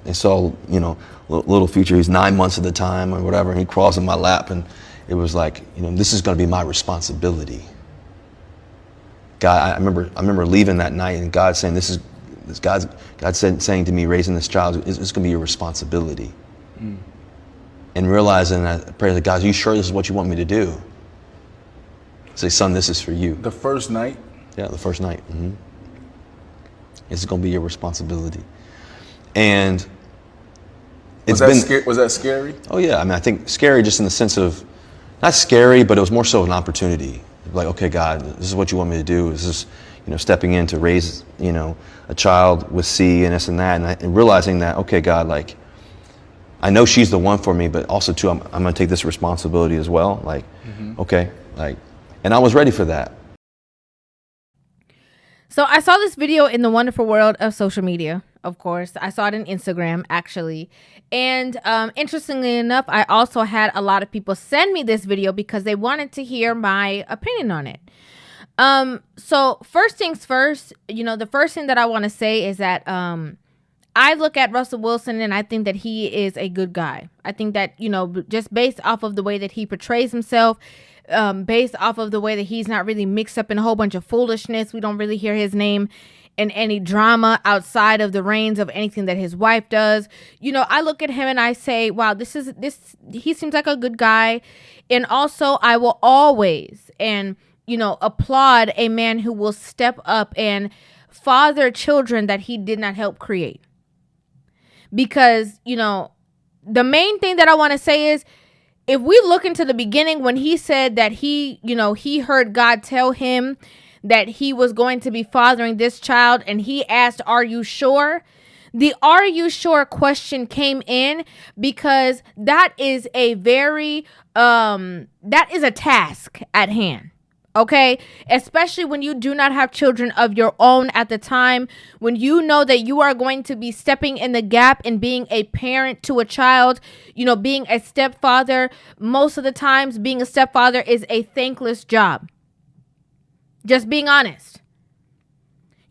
I saw, little future. He's 9 months at the time or whatever, and he crawls in my lap, and it was like, this is going to be my responsibility. God, I remember leaving that night, and God saying, God saying to me, raising this child is going to be your responsibility. And realizing that, I pray to God, are you sure this is what you want me to do? Say, son, this is for you. The first night? Yeah, the first night. Mm-hmm. It's going to be your responsibility. And was that scary? Oh yeah, I mean, I think scary just in the sense of, not scary, but it was more so an opportunity. Like, okay, God, this is what you want me to do. This is, stepping in to raise, a child with C and this and that, and realizing that, okay, God, like, I know she's the one for me, but also too, I'm going to take this responsibility as well. Like, okay, like, and I was ready for that. So I saw this video in the wonderful world of social media, of course. I saw it on Instagram, actually. And interestingly enough, I also had a lot of people send me this video because they wanted to hear my opinion on it. So first things first, the first thing that I want to say is that I look at Russell Wilson and I think that he is a good guy. I think that, just based off of the way that he portrays himself, based off of the way that he's not really mixed up in a whole bunch of foolishness. We don't really hear his name in any drama outside of the reins of anything that his wife does. I look at him and I say, wow, he seems like a good guy. And also I will always, applaud a man who will step up and father children that he did not help create. Because, the main thing that I want to say is, if we look into the beginning when he said that he heard God tell him that he was going to be fathering this child, and he asked, are you sure? The are you sure question came in because that is a very, that is a task at hand. Okay, especially when you do not have children of your own at the time, when you know that you are going to be stepping in the gap and being a parent to a child, being a stepfather. Most of the times being a stepfather is a thankless job. Just being honest.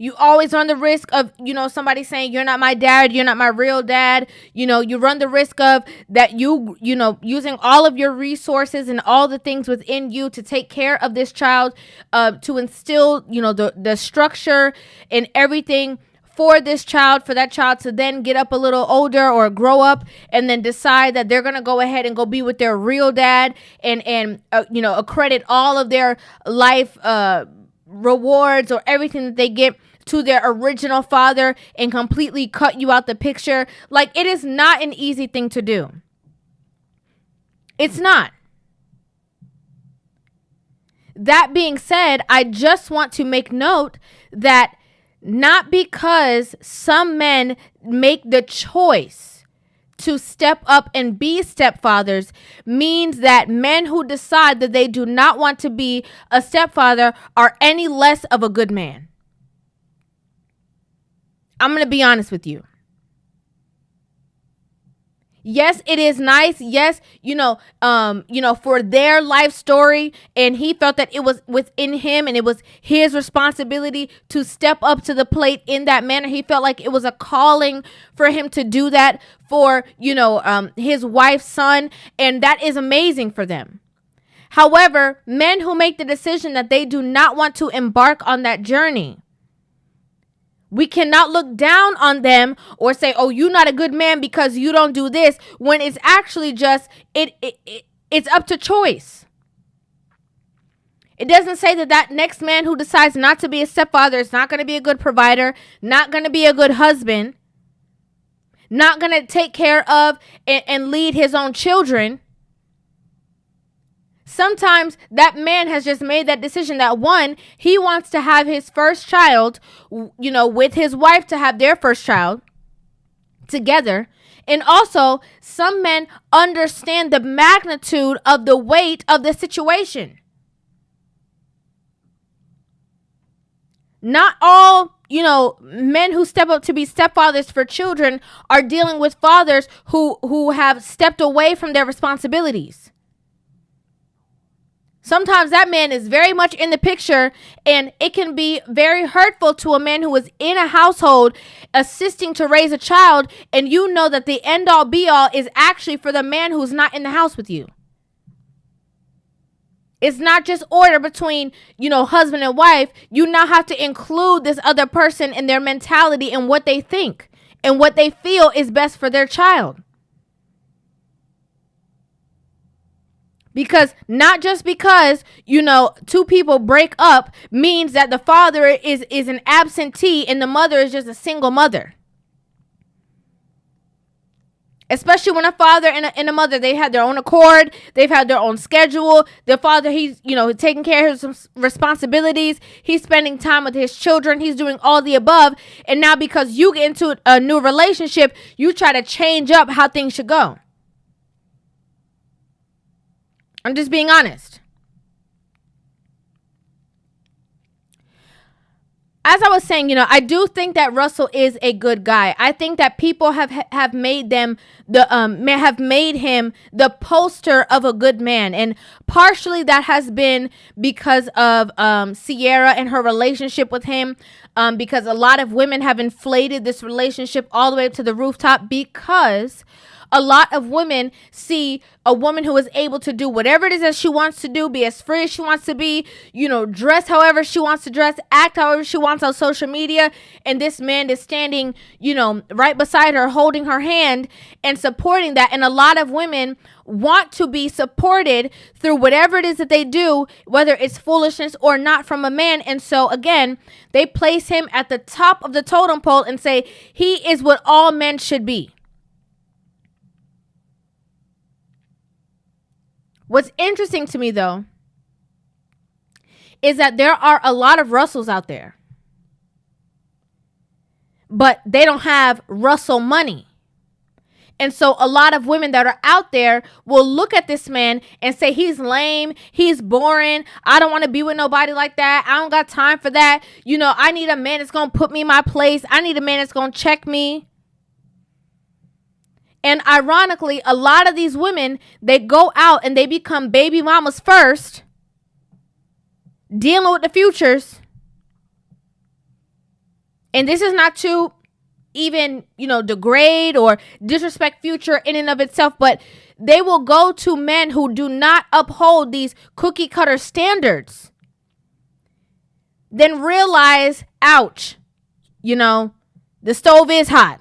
You always run the risk of, somebody saying, you're not my dad, you're not my real dad. You run the risk of that using all of your resources and all the things within you to take care of this child, to instill, the structure and everything for this child, for that child to then get up a little older or grow up and then decide that they're going to go ahead and go be with their real dad and accredit all of their life, rewards or everything that they get to their original father and completely cut you out the picture. Like, it is not an easy thing to do. It's not. That being said, I just want to make note that not because some men make the choice to step up and be stepfathers means that men who decide that they do not want to be a stepfather are any less of a good man. I'm going to be honest with you. Yes, it is nice. Yes, for their life story. And he felt that it was within him and it was his responsibility to step up to the plate in that manner. He felt like it was a calling for him to do that for, his wife's son. And that is amazing for them. However, men who make the decision that they do not want to embark on that journey, we cannot look down on them or say, oh, you're not a good man because you don't do this, when it's actually just, it's up to choice. It doesn't say that next man who decides not to be a stepfather is not going to be a good provider, not going to be a good husband, not going to take care of and lead his own children. Sometimes that man has just made that decision that, one, he wants to have his first child, with his wife, to have their first child together. And also, some men understand the magnitude of the weight of the situation. Not all, men who step up to be stepfathers for children are dealing with fathers who have stepped away from their responsibilities. Sometimes that man is very much in the picture, and it can be very hurtful to a man who is in a household assisting to raise a child, and you know that the end all be all is actually for the man who's not in the house with you. It's not just order between, husband and wife. You now have to include this other person in their mentality and what they think and what they feel is best for their child. Because not just because, two people break up means that the father is an absentee and the mother is just a single mother. Especially when a father and a mother, they had their own accord. They've had their own schedule. The father, he's, taking care of his responsibilities. He's spending time with his children. He's doing all the above. And now because you get into a new relationship, you try to change up how things should go. I'm just being honest. As I was saying, I do think that Russell is a good guy. I think that people have made him the poster of a good man, and partially that has been because of Ciara and her relationship with him. Because a lot of women have inflated this relationship all the way up to the rooftop, because a lot of women see a woman who is able to do whatever it is that she wants to do, be as free as she wants to be, dress however she wants to dress, act however she wants on social media. And this man is standing, right beside her, holding her hand and supporting that. And a lot of women want to be supported through whatever it is that they do, whether it's foolishness or not, from a man. And so again, they place him at the top of the totem pole and say he is what all men should be. What's interesting to me, though, is that there are a lot of Russells out there, but they don't have Russell money. And so a lot of women that are out there will look at this man and say, he's lame, he's boring, I don't want to be with nobody like that, I don't got time for that, I need a man that's going to put me in my place, I need a man that's going to check me. And ironically, a lot of these women, they go out and they become baby mamas first, dealing with the futures. And this is not to even, degrade or disrespect Future in and of itself, but they will go to men who do not uphold these cookie cutter standards. Then realize, ouch, the stove is hot.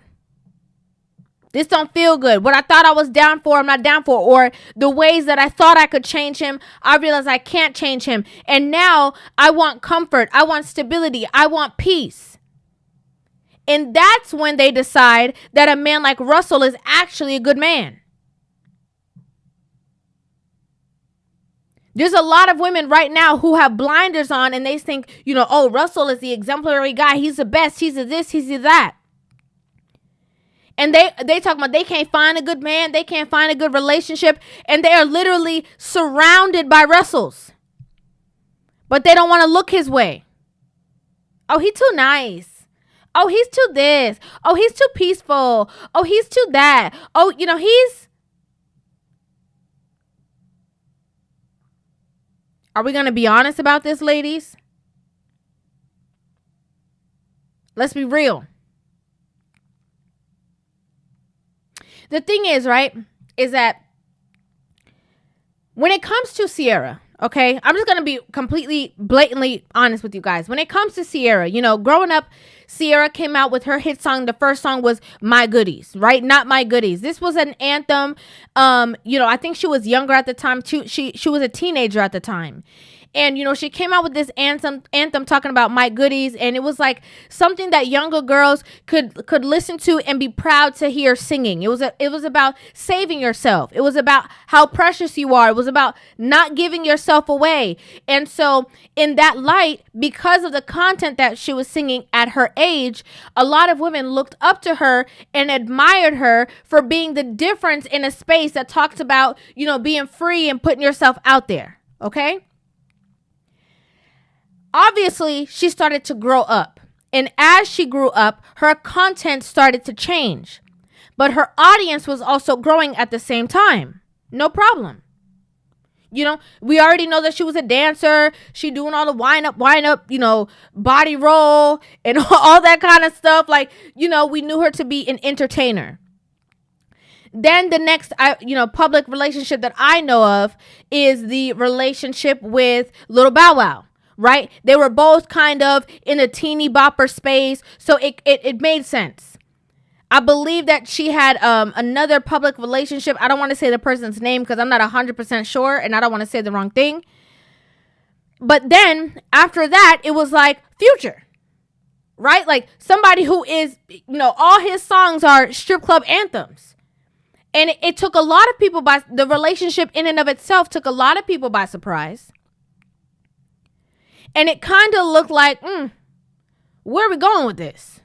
This don't feel good. What I thought I was down for, I'm not down for. Or the ways that I thought I could change him, I realize I can't change him. And now I want comfort. I want stability. I want peace. And that's when they decide that a man like Russell is actually a good man. There's a lot of women right now who have blinders on and they think, oh, Russell is the exemplary guy. He's the best. He's the this, he's the that. And they talk about they can't find a good man. They can't find a good relationship. And they are literally surrounded by Russells. But they don't want to look his way. Oh, he's too nice. Oh, he's too this. Oh, he's too peaceful. Oh, he's too that. Oh, he's... Are we going to be honest about this, ladies? Let's be real. The thing is, right, is that when it comes to Ciara, okay, I'm just going to be completely blatantly honest with you guys. When it comes to Ciara, growing up, Ciara came out with her hit song. The first song was My Goodies, right? Not My Goodies. This was an anthem. I think she was younger at the time too. She was a teenager at the time. And, she came out with this anthem talking about my goodies. And it was like something that younger girls could listen to and be proud to hear singing. It was about saving yourself. It was about how precious you are. It was about not giving yourself away. And so in that light, because of the content that she was singing at her age, a lot of women looked up to her and admired her for being the difference in a space that talks about, being free and putting yourself out there. Okay? Obviously, she started to grow up. And as she grew up, her content started to change. But her audience was also growing at the same time. No problem. You know, we already know that she was a dancer. She doing all the wind up, you know, body roll and all that kind of stuff. Like, you know, we knew her to be an entertainer. Then the next, public relationship that I know of is the relationship with Little Bow Wow, right? They were both kind of in a teeny bopper space. So it made sense. I believe that she had another public relationship. I don't want to say the person's name because I'm not 100% sure and I don't want to say the wrong thing. But then after that, it was like Future, right? Like somebody who is, you know, all his songs are strip club anthems. And it took a lot of people by, the relationship in and of itself took a lot of people by surprise. And it kind of looked like, where are we going with this?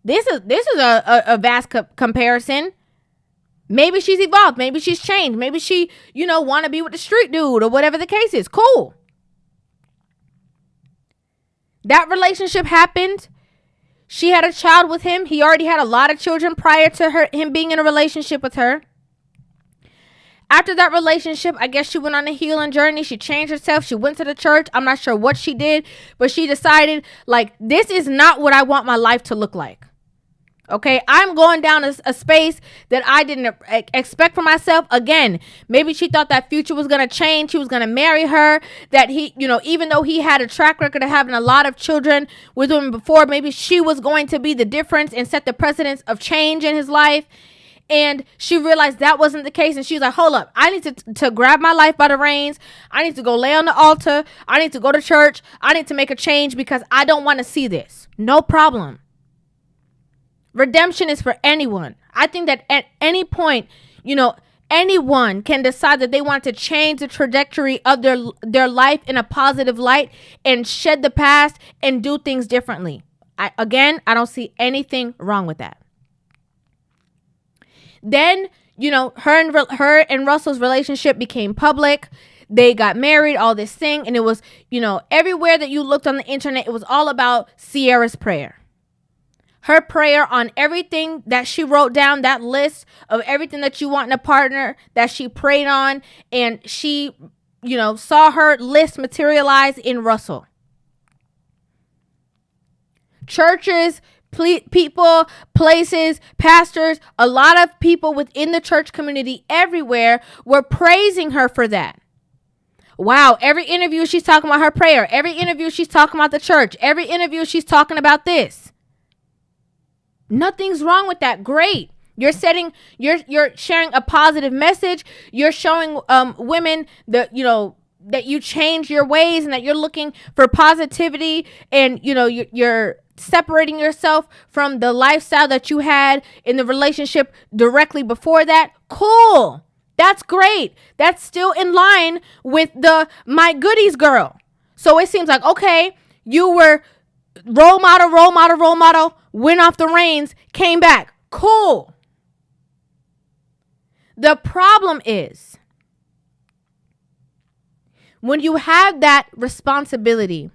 This is a vast comparison. Maybe she's evolved. Maybe she's changed. Maybe she, you know, want to be with the street dude or whatever the case is. Cool. That relationship happened. She had a child with him. He already had a lot of children prior to him being in a relationship with her. After that relationship, I guess she went on a healing journey. She changed herself. She went to the church. I'm not sure what she did, but she decided, like, this is not what I want my life to look like. Okay, I'm going down a space that I didn't expect for myself. Again, maybe she thought that Future was going to change. He was going to marry her. That he, you know, even though he had a track record of having a lot of children with women before, maybe she was going to be the difference and set the precedence of change in his life. And she realized that wasn't the case. And she's like, hold up, I need to grab my life by the reins. I need to go lay on the altar. I need to go to church. I need to make a change because I don't want to see this. No problem. Redemption is for anyone. I think that at any point, you know, anyone can decide that they want to change the trajectory of their life in a positive light and shed the past and do things differently. I don't see anything wrong with that. Then, you know, her and Russell's relationship became public. They got married, all this thing. And it was, you know, everywhere that you looked on the internet, it was all about Ciara's prayer. Her prayer on everything that she wrote down, that list of everything that you want in a partner that she prayed on. And she, you know, saw her list materialize in Russell. Churches, people, places, pastors, a lot of people within the church community everywhere were praising her for that. Wow, every interview she's talking about her prayer. Every interview she's talking about the church. Every interview she's talking about this. Nothing's wrong with that. Great. You're sharing a positive message. You're showing women that, you know, that you change your ways and that you're looking for positivity, and, you know, you're separating yourself from the lifestyle that you had in the relationship directly before that. Cool. That's great. That's still in line with the my goodies girl. So it seems like, okay, you were role model, went off the reins, came back. Cool. The problem is when you have that responsibility,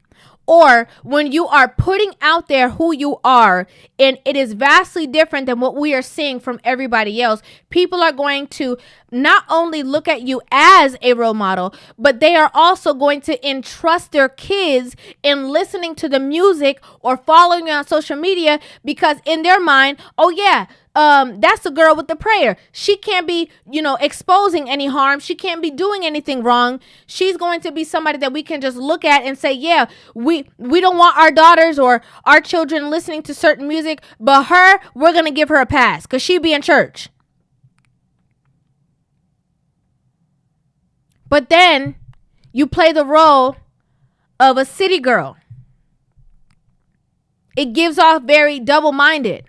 or when you are putting out there who you are, and it is vastly different than what we are seeing from everybody else, people are going to not only look at you as a role model, but they are also going to entrust their kids in listening to the music or following you on social media, because in their mind, oh yeah, that's the girl with the prayer. She can't be, you know, exposing any harm. She can't be doing anything wrong. She's going to be somebody that we can just look at and say, yeah, we don't want our daughters or our children listening to certain music, but her, we're going to give her a pass because she be in church. But then you play the role of a city girl. It gives off very double-minded.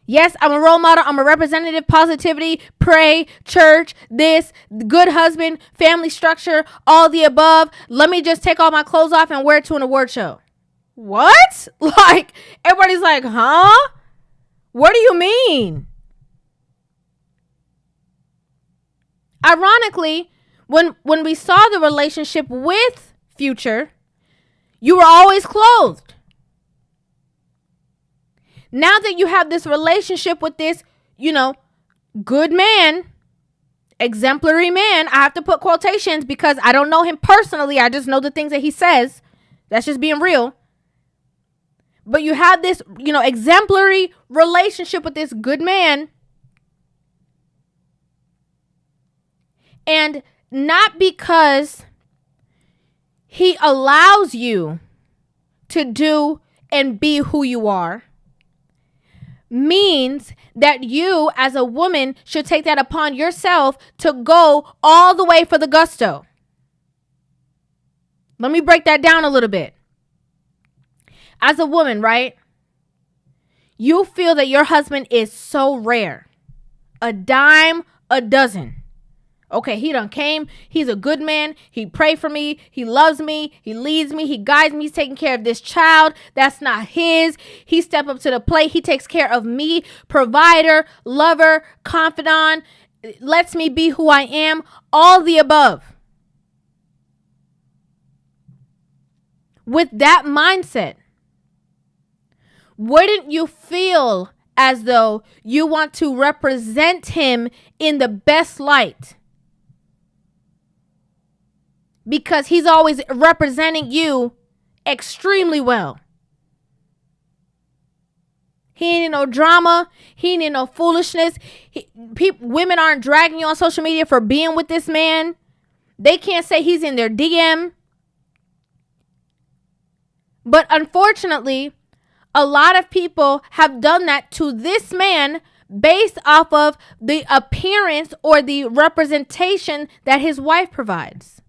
Yes, I'm a role model. I'm a representative, positivity, pray, church, this, good husband, family structure, all the above. Let me just take all my clothes off and wear it to an award show. What? Like, everybody's like, huh? What do you mean? Ironically, when we saw the relationship with Future, you were always clothed. Now that you have this relationship with this, you know, good man, exemplary man. I have to put quotations because I don't know him personally. I just know the things that he says. That's just being real. But you have this, exemplary relationship with this good man. And not because he allows you to do and be who you are, means that you as a woman should take that upon yourself to go all the way for the gusto. Let me break that down a little bit. As a woman, right? You feel that your husband is so rare. A dime a dozen. Okay, he done came. He's a good man. He prayed for me. He loves me. He leads me. He guides me. He's taking care of this child. That's not his. He stepped up to the plate. He takes care of me. Provider, lover, confidant. Lets me be who I am. All the above. With that mindset, wouldn't you feel as though you want to represent him in the best light? Because he's always representing you extremely well. He ain't in no drama. He ain't in no foolishness. Women aren't dragging you on social media for being with this man. They can't say he's in their DM. But unfortunately, a lot of people have done that to this man based off of the appearance or the representation that his wife provides.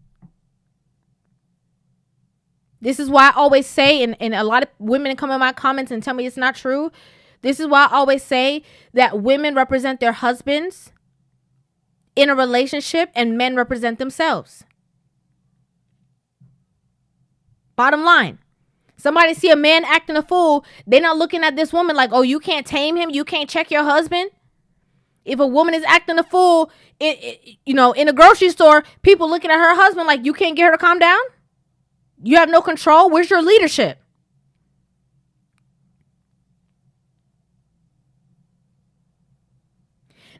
This is why I always say, and a lot of women come in my comments and tell me it's not true. This is why I always say that women represent their husbands in a relationship and men represent themselves. Bottom line. Somebody see a man acting a fool, they're not looking at this woman like, oh, you can't tame him, you can't check your husband. If a woman is acting a fool, in a grocery store, people looking at her husband like, you can't get her to calm down? You have no control? Where's your leadership?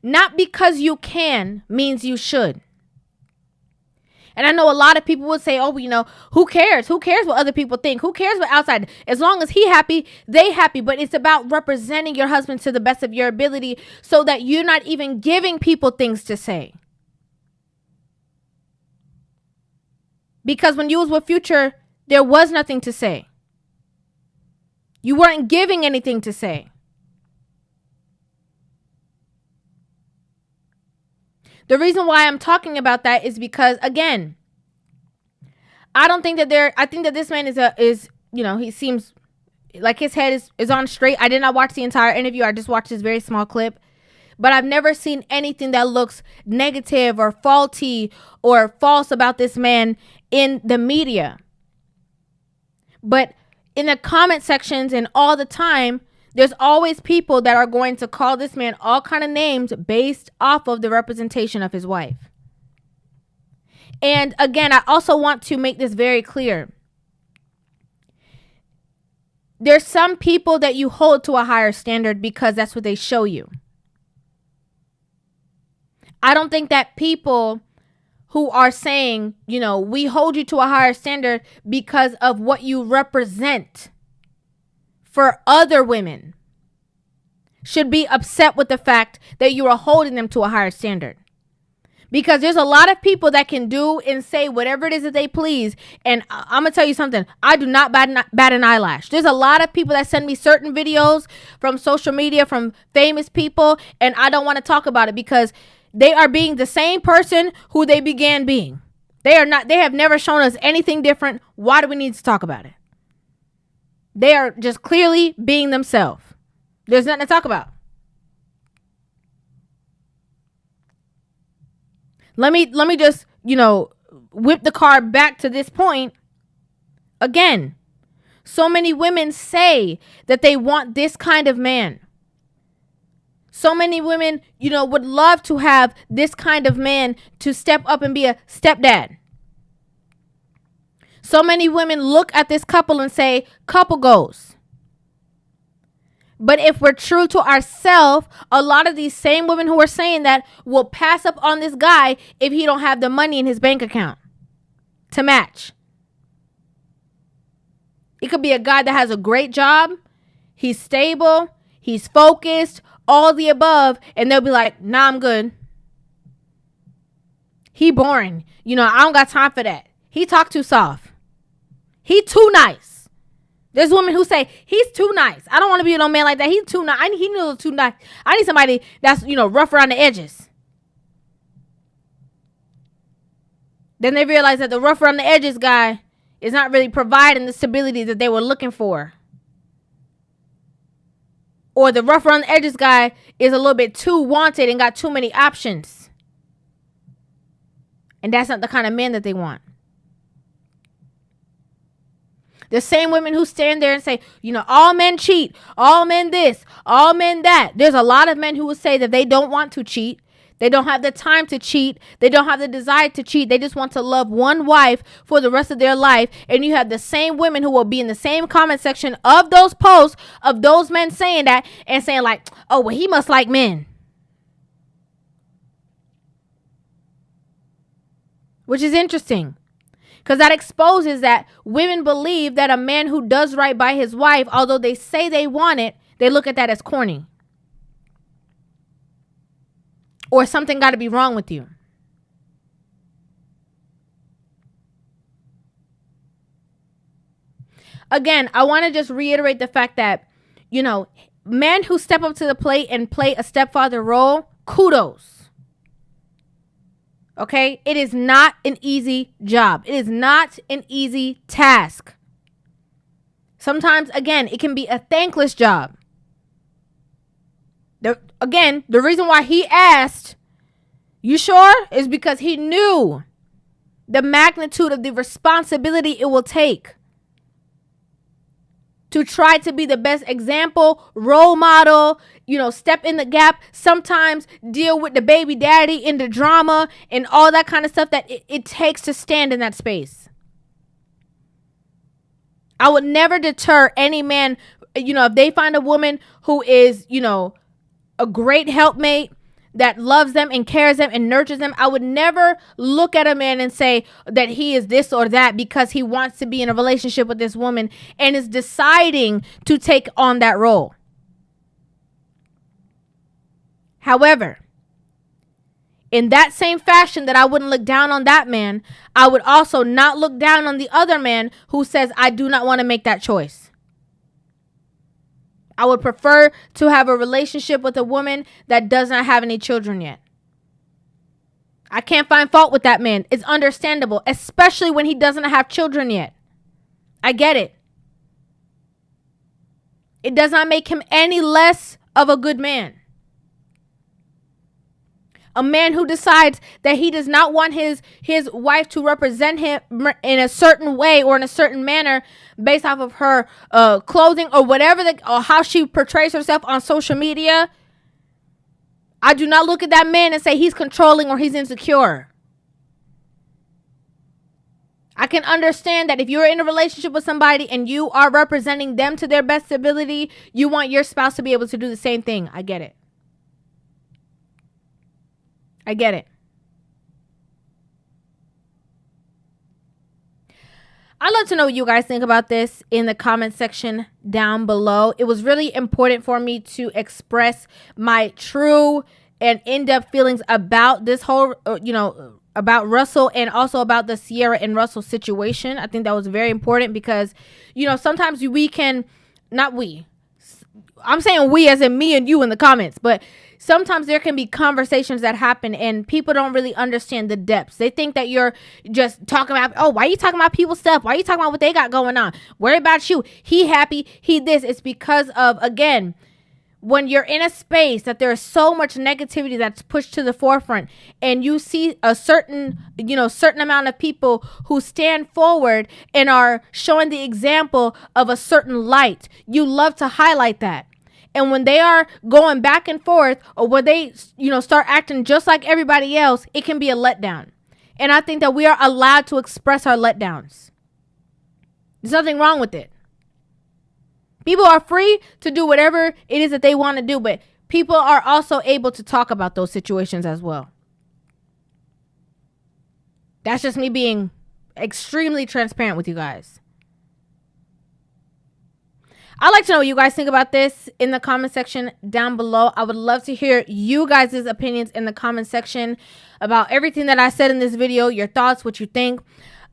Not because you can means you should. And I know a lot of people would say, oh, who cares? Who cares what other people think? Who cares what outside? As long as he happy, they happy. But it's about representing your husband to the best of your ability so that you're not even giving people things to say. Because when you was with Future, there was nothing to say. You weren't giving anything to say. The reason why I'm talking about that is because, again, I don't think that I think that this man he seems like his head is on straight. I did not watch the entire interview. I just watched this very small clip. But I've never seen anything that looks negative or faulty or false about this man in the media. But in the comment sections and all the time, there's always people that are going to call this man all kind of names based off of the representation of his wife. And again, I also want to make this very clear. There's some people that you hold to a higher standard because that's what they show you. I don't think that people who are saying, we hold you to a higher standard because of what you represent for other women should be upset with the fact that you are holding them to a higher standard. Because there's a lot of people that can do and say whatever it is that they please. And I'm going to tell you something. I do not bat an eyelash. There's a lot of people that send me certain videos from social media, from famous people, and I don't want to talk about it because they are being the same person who they began being. They have never shown us anything different. Why do we need to talk about it? They are just clearly being themselves. There's nothing to talk about. Let me just, whip the car back to this point. Again, so many women say that they want this kind of man. So many women, would love to have this kind of man to step up and be a stepdad. So many women look at this couple and say, couple goals. But if we're true to ourselves, a lot of these same women who are saying that will pass up on this guy if he don't have the money in his bank account to match. It could be a guy that has a great job. He's stable. He's focused. All the above. And they'll be like, nah, I'm good. He boring. I don't got time for that. He talk too soft. He too nice. There's women who say, he's too nice. I don't want to be with no man like that. He's too nice. He knows too nice. I need somebody that's, rough around the edges. Then they realize that the rough around the edges guy is not really providing the stability that they were looking for. Or the rough around the edges guy is a little bit too wanted and got too many options. And that's not the kind of man that they want. The same women who stand there and say, all men cheat, all men this, all men that. There's a lot of men who will say that they don't want to cheat. They don't have the time to cheat. They don't have the desire to cheat. They just want to love one wife for the rest of their life. And you have the same women who will be in the same comment section of those posts of those men saying that and saying like, oh, well, he must like men. Which is interesting. Because that exposes that women believe that a man who does right by his wife, although they say they want it, they look at that as corny. Or something got to be wrong with you. Again, I want to just reiterate the fact that, men who step up to the plate and play a stepfather role, kudos. Okay, it is not an easy job. It is not an easy task. Sometimes, again, it can be a thankless job. The reason why he asked, you sure? Is because he knew the magnitude of the responsibility it will take to try to be the best example, role model, step in the gap, sometimes deal with the baby daddy in the drama and all that kind of stuff that it takes to stand in that space. I would never deter any man, if they find a woman who is, a great helpmate that loves them and cares them and nurtures them. I would never look at a man and say that he is this or that because he wants to be in a relationship with this woman and is deciding to take on that role. However, in that same fashion that I wouldn't look down on that man, I would also not look down on the other man who says, I do not want to make that choice. I would prefer to have a relationship with a woman that does not have any children yet. I can't find fault with that man. It's understandable, especially when he doesn't have children yet. I get it. It does not make him any less of a good man. A man who decides that he does not want his wife to represent him in a certain way or in a certain manner based off of her clothing or whatever, or how she portrays herself on social media. I do not look at that man and say he's controlling or he's insecure. I can understand that if you're in a relationship with somebody and you are representing them to their best ability, you want your spouse to be able to do the same thing. I get it. I get it. I'd love to know what you guys think about this in the comment section down below. It was really important for me to express my true and in-depth feelings about this whole, about Russell and also about the Ciara and Russell situation. I think that was very important because, sometimes I'm saying we as in me and you in the comments, but sometimes there can be conversations that happen and people don't really understand the depths. They think that you're just talking about, oh, why are you talking about people's stuff? Why are you talking about what they got going on? Worry about you. He happy. He this. It's because of, again, when you're in a space that there's so much negativity that's pushed to the forefront and you see a certain amount of people who stand forward and are showing the example of a certain light, you love to highlight that. And when they are going back and forth or when they, start acting just like everybody else, it can be a letdown. And I think that we are allowed to express our letdowns. There's nothing wrong with it. People are free to do whatever it is that they want to do, but people are also able to talk about those situations as well. That's just me being extremely transparent with you guys. I'd like to know what you guys think about this in the comment section down below. I would love to hear you guys' opinions in the comment section about everything that I said in this video, your thoughts, what you think.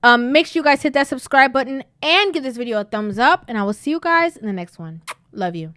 Make sure you guys hit that subscribe button and give this video a thumbs up, and I will see you guys in the next one. Love you.